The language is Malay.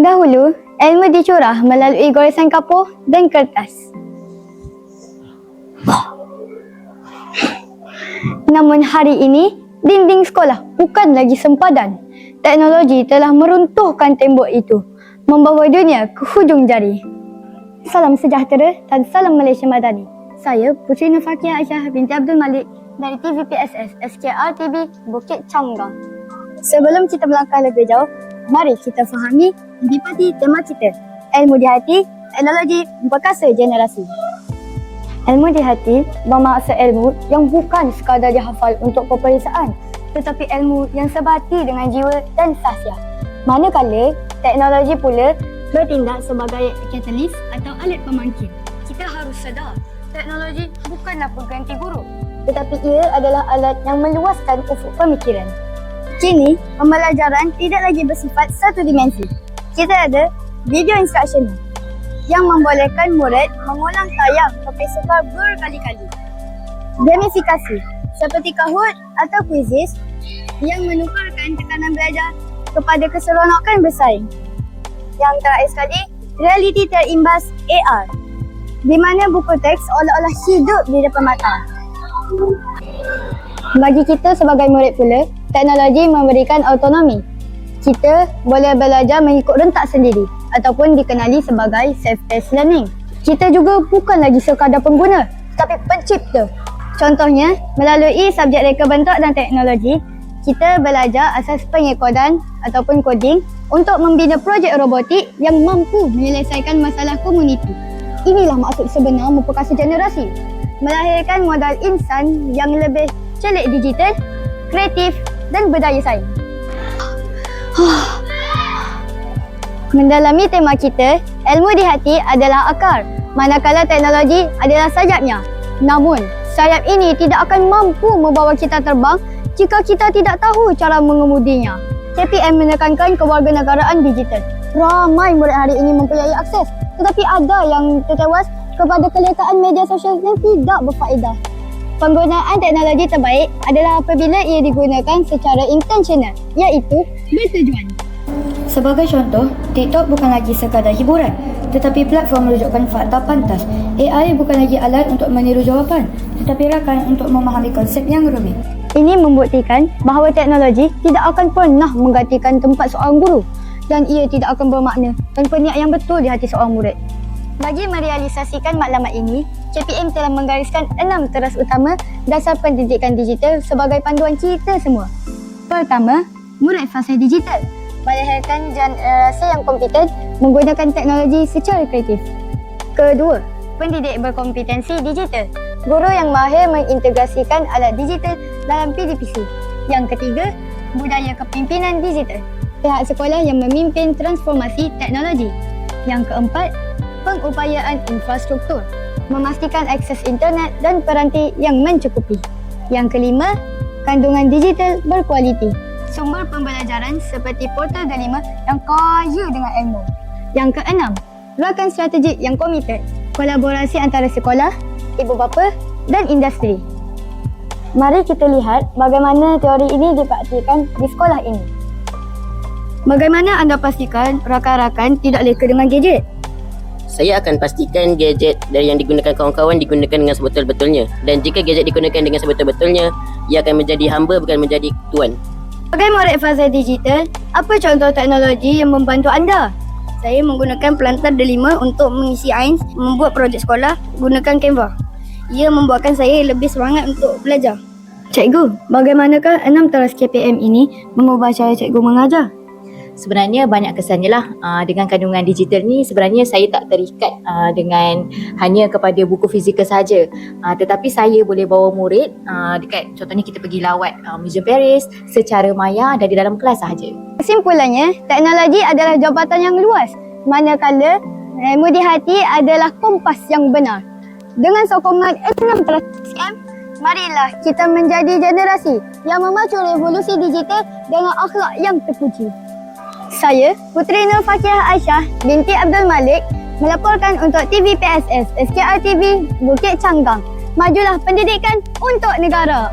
Dahulu, ilmu dicurah melalui goresan kapur dan kertas. Namun hari ini, dinding sekolah bukan lagi sempadan. Teknologi telah meruntuhkan tembok itu, membawa dunia ke hujung jari. Salam sejahtera dan salam Malaysia Madani. Saya Puteri Nur Fakiah Aisyah binti Abdul Malik dari TVPSS SKR TV Bukit Canggang. Sebelum kita melangkah lebih jauh, mari kita fahami intipati tema kita. Ilmu di hati, teknologi berkasa generasi. Ilmu di hati bermaksud ilmu yang bukan sekadar dihafal untuk peperiksaan, tetapi ilmu yang sebati dengan jiwa dan sahsiah. Manakala teknologi pula bertindak sebagai katalis atau alat pemangkit. Kita harus sedar, teknologi bukanlah pengganti guru, tetapi ia adalah alat yang meluaskan ufuk pemikiran. Kini, pembelajaran tidak lagi bersifat satu dimensi. Kita ada video instructional yang membolehkan murid mengulang tayang topik sukar berkali-kali. Gamifikasi seperti Kahoot atau Quizizz yang menukarkan tekanan belajar kepada keseronokan bersaing. Yang terakhir sekali, realiti terimbas AR, di mana buku teks seolah-olah hidup di depan mata. Bagi kita sebagai murid pula, teknologi memberikan autonomi. Kita boleh belajar mengikut rentak sendiri ataupun dikenali sebagai self-paced learning. Kita juga bukan lagi sekadar pengguna, tetapi pencipta. Contohnya, melalui subjek reka bentuk dan teknologi, kita belajar asas pengekodan ataupun coding untuk membina projek robotik yang mampu menyelesaikan masalah komuniti. Inilah maksud sebenar memperkasa generasi, melahirkan modal insan yang lebih celik digital, kreatif dan berdaya saing. Mendalami tema kita, ilmu di hati adalah akar, manakala teknologi adalah sayapnya. Namun, sayap ini tidak akan mampu membawa kita terbang jika kita tidak tahu cara mengemudinya. KPM menekankan kewarganegaraan digital. Ramai murid hari ini mempunyai akses, tetapi ada yang tertewas kepada kelekaan media sosial yang tidak berfaedah. Penggunaan teknologi terbaik adalah apabila ia digunakan secara intentional, iaitu bertujuan. Sebagai contoh, TikTok bukan lagi sekadar hiburan, tetapi platform rujukan fakta pantas. AI bukan lagi alat untuk meniru jawapan, tetapi rakan untuk memahami konsep yang rumit. Ini membuktikan bahawa teknologi tidak akan pernah menggantikan tempat seorang guru dan ia tidak akan bermakna tanpa niat yang betul di hati seorang murid. Bagi merealisasikan maklumat ini, KPM telah menggariskan 6 teras utama dasar pendidikan digital sebagai panduan kita semua. Pertama, murid fasa digital. Melahirkan generasi yang kompeten menggunakan teknologi secara kreatif. Kedua, pendidik berkompetensi digital. Guru yang mahir mengintegrasikan alat digital dalam PDPC. Yang ketiga, budaya kepimpinan digital. Pihak sekolah yang memimpin transformasi teknologi. Yang keempat, pengupayaan infrastruktur, memastikan akses internet dan peranti yang mencukupi. Yang kelima, kandungan digital berkualiti, sumber pembelajaran seperti portal Delima yang kaya dengan ilmu. Yang keenam, rakan strategik yang komited, kolaborasi antara sekolah, ibu bapa dan industri. Mari kita lihat bagaimana teori ini dipraktikkan di sekolah ini. Bagaimana anda pastikan rakan-rakan tidak leka dengan gadget? Saya akan pastikan gadget dari yang digunakan kawan-kawan digunakan dengan sebetul-betulnya. Dan jika gadget digunakan dengan sebetul-betulnya, ia akan menjadi hamba bukan menjadi tuan. Sebagai murid fasa digital, apa contoh teknologi yang membantu anda? Saya menggunakan pelantar Delima untuk mengisi AINS, membuat projek sekolah, gunakan Canva. Ia membuatkan saya lebih semangat untuk belajar. Cikgu, bagaimanakah 6 teras KPM ini mengubah cara cikgu mengajar? Sebenarnya banyak kesannya lah. Dengan kandungan digital ni sebenarnya saya tak terikat dengan hanya kepada buku fizikal saja. Tetapi saya boleh bawa murid dekat, contohnya kita pergi lawat Museum Paris secara maya dan di dalam kelas sahaja. Kesimpulannya, teknologi adalah jabatan yang luas, manakala ilmu di hati adalah kompas yang benar. Dengan sokongan 6 teras KPM, marilah kita menjadi generasi yang memacu revolusi digital dengan akhlak yang terpuji. Saya, Puteri Nur Fakiah Aisyah binti Abdul Malik, melaporkan untuk TVPSS SKR TV Bukit Canggang. Majulah pendidikan untuk negara.